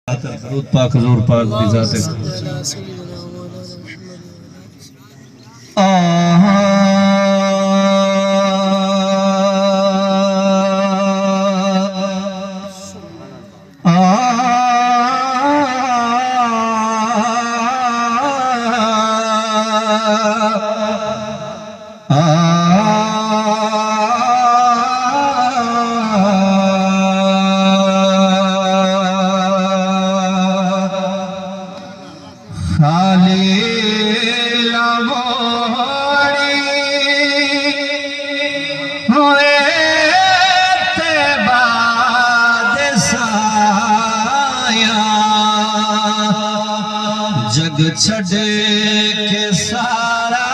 درود پاک حضور پاک دی ذات جگ چھڑ کے سارا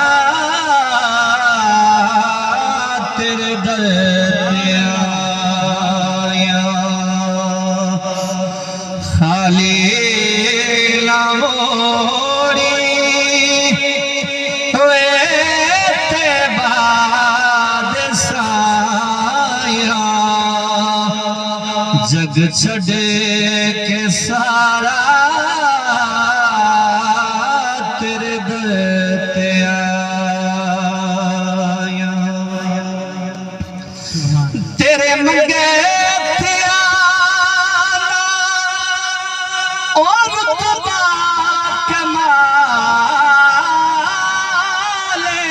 تیرے در پہ آیا خالی لاہوری ہوئے تے بعد سایا جگ چھڑ کے سارا تیرے در آیا تیرے منگے اور تبا کمالے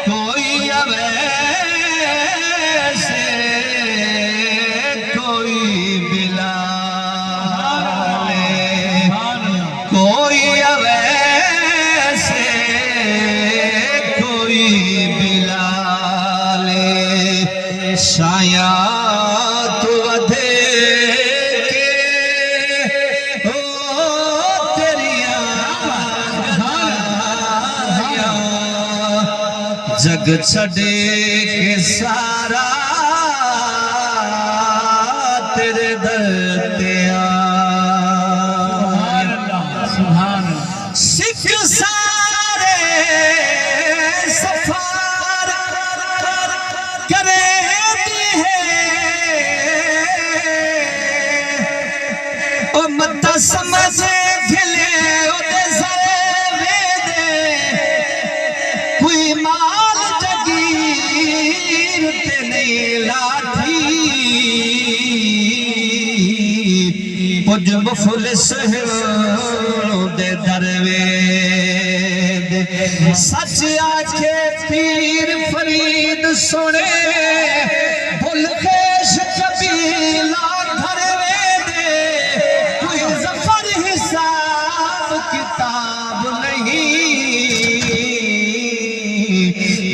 کوئی اویسے کوئی بلالے کوئی اویسے کوئی بلالے شاید تو ادھے جگ چھڑے کے سارا تیرے در پہ آیا سکھ سارے سفار کرے دی ہے او مت سمجھے گھلے او دے سرے ویدے کوئی مال جگیر تے نہیں لاٹھی پج مفلس دے دروید سچ آکھے پیر فرید سنے بھل خیش قبیلہ دروید کوئی ظفر حساب کتاب نہیں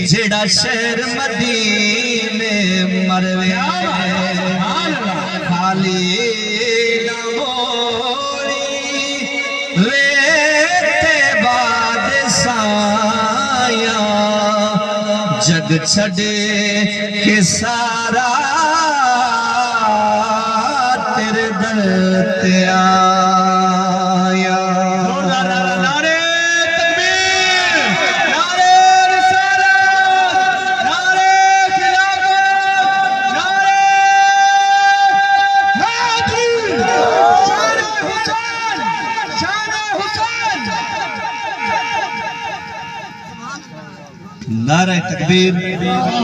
جیڑا شہر مدینے مروے خالی لاہوری ویتے بعد سایا جگ چھڑ کے سارا تیرے در پہ آیا نعرہ تکبیر